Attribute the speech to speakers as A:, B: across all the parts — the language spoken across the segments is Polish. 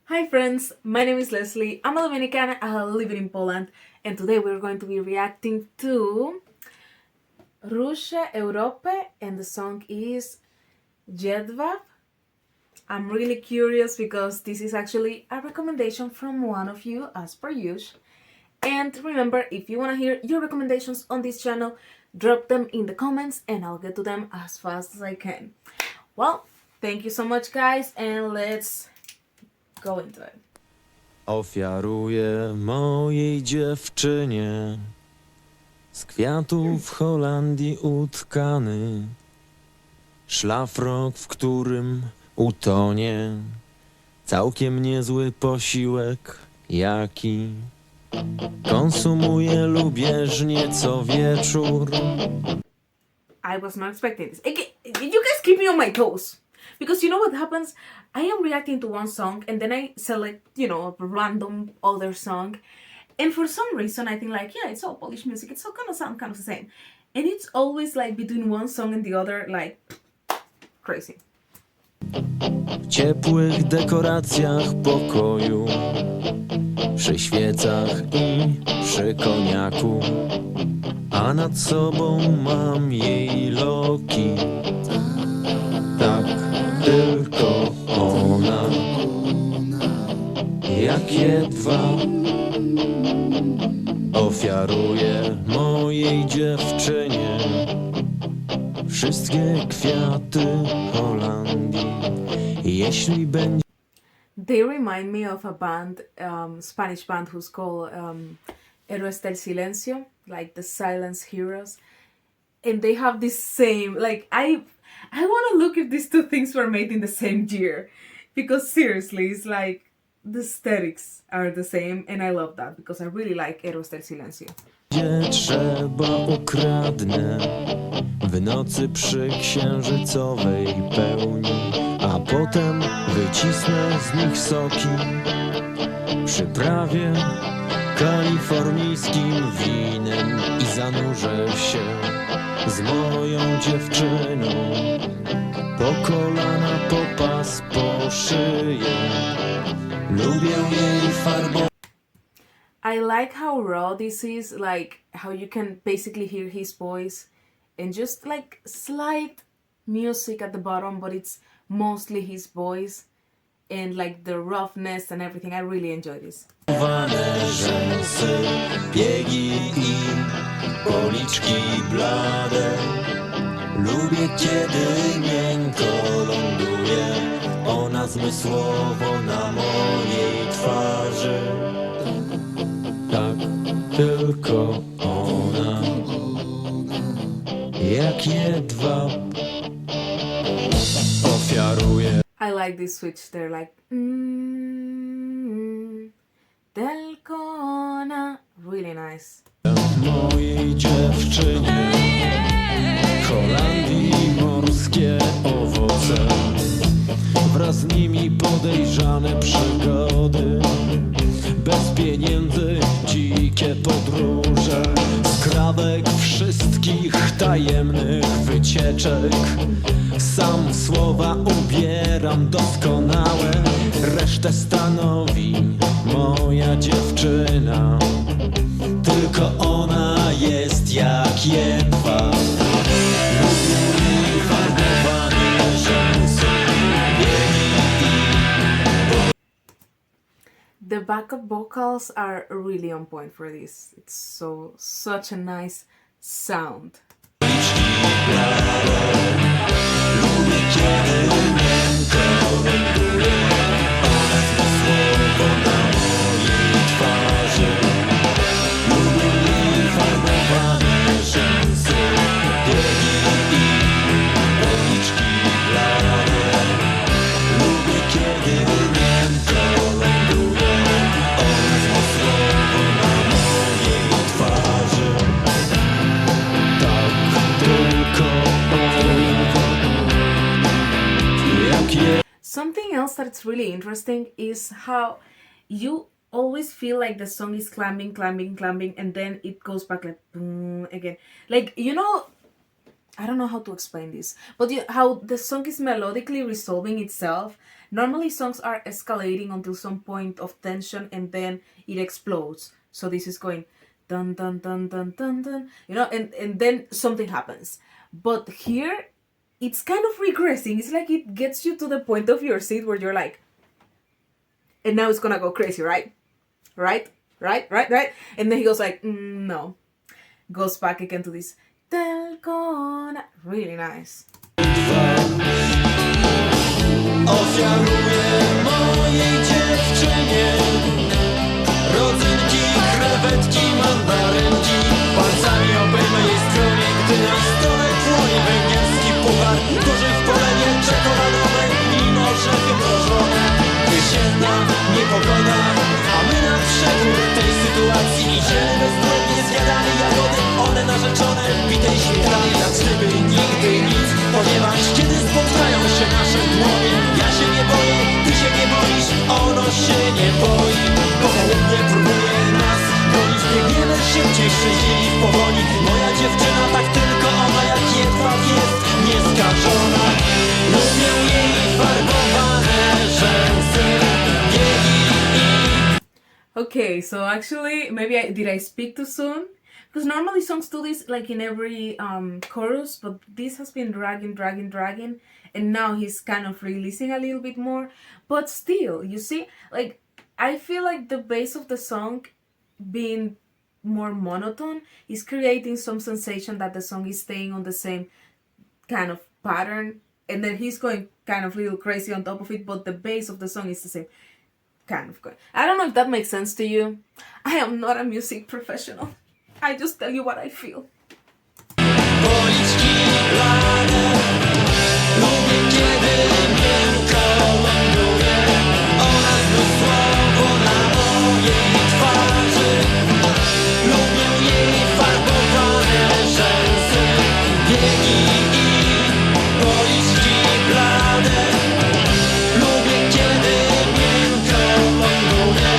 A: Hi friends, my name is Leslie. I'm a Dominican, I live in Poland, and today we're going to be reacting to Róże Europy, and the song is Jedwab. I'm really curious because this is actually a recommendation from one of you, as per usual. And remember, if you want to hear your recommendations on this channel, drop them in the comments and I'll get to them as fast as I can. Well, thank you so much guys, and let's go into it.
B: Ofiaruję mojej dziewczynie z kwiatów w Holandii utkany szlafrok, w którym utonie całkiem niezły posiłek, jaki konsumuję lubieżnie co wieczór.
A: I was not expecting this. You guys keep me on my toes. Because you know what happens? I am reacting to one song and then I select, a random other song. And for some reason I think like, yeah, it's all Polish music. It's all gonna sound kind of the same. And it's always like between one song and the other, like crazy.
B: W ciepłych dekoracjach pokoju, przy świecach i przy koniaku, a nad sobą mam jej loki. Tak, tylko ona, jak jedwab, ofiaruję mojej dziewczynie wszystkie kwiaty Holandii. Jeśli będzie
A: They remind me of a band, Spanish band who's called Héroes del Silencio, like the Silence Heroes. And they have this same, like, I want to look if these two things were made in the same year. Because seriously, it's like, the aesthetics are the same, and I love that, because I really like Héroes del Silencio.
B: trzeba, ukradnę w nocy przy księżycowej pełni, a potem wycisnę z nich soki, przyprawię kalifornijskim winem i zanurzę się z moją dziewczyną po kolana, po pas, po szyję. Lubię jej farbować.
A: I like how raw this is, like how you can basically hear his voice and just like slight music at the bottom, but it's mostly his voice and like the roughness and everything. I really enjoy this.
B: Rzęsy, biegi i policzki blade. Lubię, kiedy miękko ląduje ona zmysłowo na mojej twarzy. Tak, tylko ona, jak jedwab, ofiaruje.
A: I like this switch there, like tylko ona. Really nice.
B: Mojej dziewczynie Holandii morskie owoce, wraz z nimi podejrzane przygody, bez pieniędzy dzikie podróże, skrawek wszystkich tajemnych wycieczek. Sam słowa ubieram doskonałe, resztę stanowi moja dziewczyna. Tylko ona jest jak jedwab. Lubię jej farbowane rzęsy, biegi i...
A: The backup vocals are really on point for this. It's such a nice sound.
B: Lubię, kiedy miękko ląduje ona zmysłowo na mojej twarzy. Lubię jej farbowane rzęsy, biegi i policzki blade. Lubię, kiedy miękko ląduje ona zmysłowo na mojej twarzy. Tak, tylko
A: Something else that's really interesting is how you always feel like the song is climbing, climbing, climbing, and then it goes back like boom again. Like, I don't know how to explain this, but how the song is melodically resolving itself, Normally songs are escalating until some point of tension and then it explodes. So this is going dun dun dun dun dun dun, and then something happens. But here it's kind of regressing. It's like it gets you to the point of your seat where you're like, and now it's gonna go crazy, right? Right? And then he goes like, no. Goes back again to this Telkona. Really nice.
B: Ofiaruję mojej dziewczynie rodzynki, krewetki, mandarynki. Palcami obejmę jej stronie, gdy na stole płonie węgierski puchar. Duży w polenie czekoladowe i orzechy mrożone. Jesienna niepogoda, a my na przekór tej sytuacji idziemy bezpłodnie, zjadamy jagody. One narzeczone, bitej śmietanie, na gdyby nigdy nic. Ponieważ kiedy spotkają się nasze dłonie, ja się nie boję, ty się nie boisz, ono się nie boi. Popołudnie próbuje nas bronić, biegniemy szybciej, szczęśliwi w powoli. Moja dziewczyna tak tylko ona jak jedwab jest nieskażona. Lubię jej farbowane rzęsy, biegi i...
A: Okay, so actually, maybe did I speak too soon? Because normally songs do this like in every chorus, but this has been dragging, and now he's kind of releasing a little bit more. But still, you see, like, I feel like the bass of the song being more monotone is creating some sensation that the song is staying on the same kind of pattern, and then he's going kind of little crazy on top of it, but the bass of the song is the same kind of going. I don't know if that makes sense to you. I am not a music professional. I just tell you what I feel.
B: Policzki blade, lubię kiedy miękko ląduje. Ona znów słowo na mojej twarzy. Lubię jej farbowane rzęsy, biegi i policzki blade. Lubię kiedy miękko ląduje.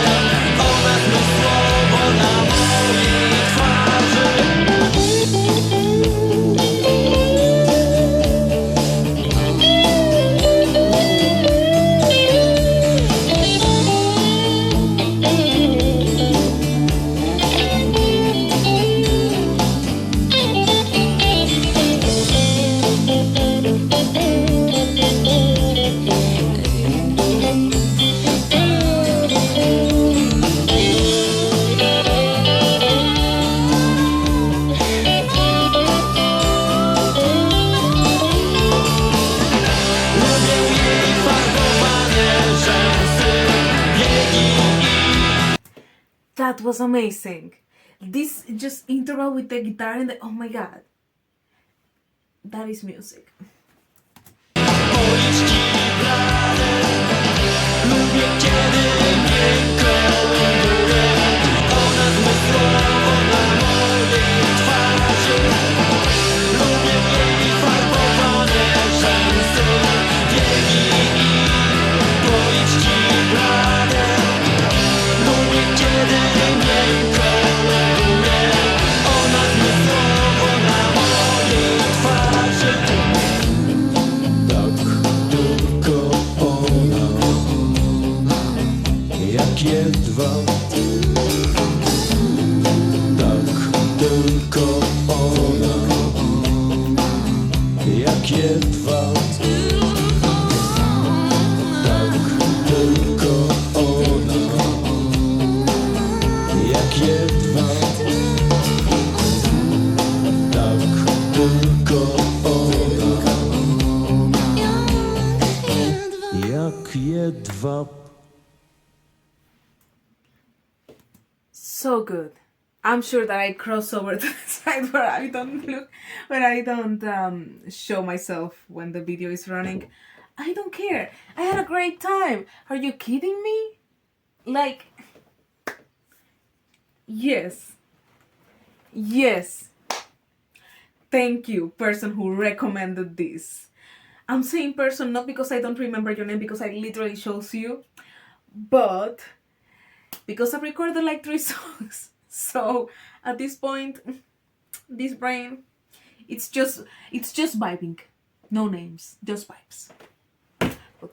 B: Ona znów słowo na mojej twarzy.
A: That was amazing. This just interval with the guitar and the, oh my god. That is music.
B: Policzki blade, lubię kiedy miękko ląduje. Ona znów słowo na mojej twarzy. Lubię jej farbowane rzęsy, biegi i policzki blade. Lubię kiedy miękko ląduje. Ona znów słowo na mojej twarzy. Tak tylko ona, jak jedwab. Tak tylko ona, jak jedwab. Tak tylko ona, jak jedwab. Tak tylko ona, jak jedwab.
A: So good. I'm sure that I cross over to the side where I don't show myself when the video is running. I don't care. I had a great time. Are you kidding me? Like, yes. Thank you, person who recommended this. I'm saying person not because I don't remember your name, because I literally chose you, but because I've recorded like 3 songs. So at this point, this brain, it's just vibing. No names, just vibes.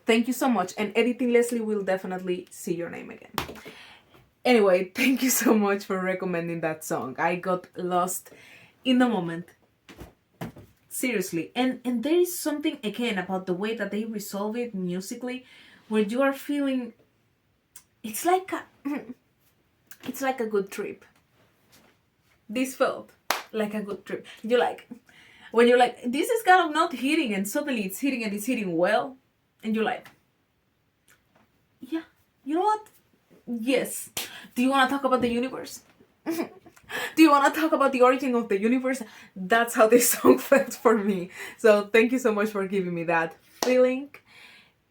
A: Thank you so much. And Editing Leslie will definitely see your name again. Anyway, thank you so much for recommending that song. I got lost in the moment. Seriously. And there is something again about the way that they resolve it musically, where you are feeling it's like a good trip. This felt like a good trip. You like when you're like, this is kind of not hitting, and suddenly it's hitting, and it's hitting well, and you're like, yeah, you know what? Yes. Do you want to talk about the universe? Do you want to talk about the origin of the universe? That's how this song felt for me. So thank you so much for giving me that feeling.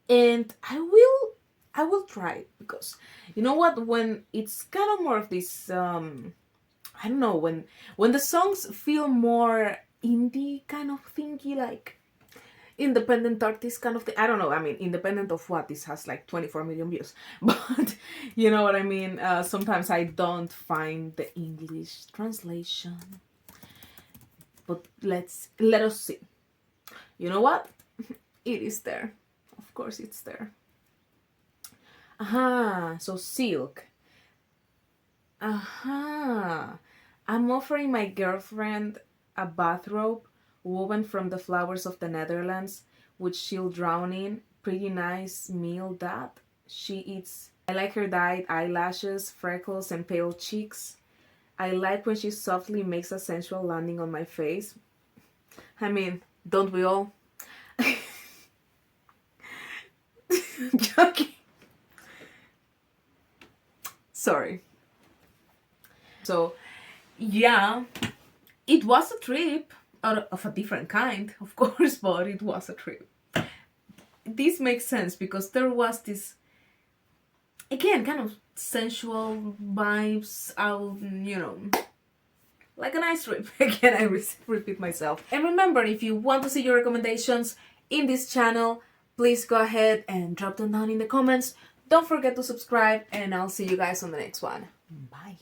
A: And I will try, because you know what, when it's kind of more of this I don't know, when the songs feel more indie kind of thingy, like independent artist kind of thing. I don't know. I mean, independent of what? This has like 24 million views. But you know what I mean? Sometimes I don't find the English translation. But let us see. You know what? It is there. Of course it's there. Aha, so silk. Aha. I'm offering my girlfriend a bathrobe woven from the flowers of the Netherlands, which she'll drown in. Pretty nice meal that she eats. I like her dyed eyelashes, freckles, and pale cheeks. I like when she softly makes a sensual landing on my face. I mean, don't we all? Joking. Sorry. So, yeah, it was a trip of a different kind, of course, but it was a trip. This makes sense because there was this, again, kind of sensual vibes out, you know, like a nice trip. Again, I repeat myself. And remember, if you want to see your recommendations in this channel, please go ahead and drop them down in the comments. Don't forget to subscribe, and I'll see you guys on the next one. Bye.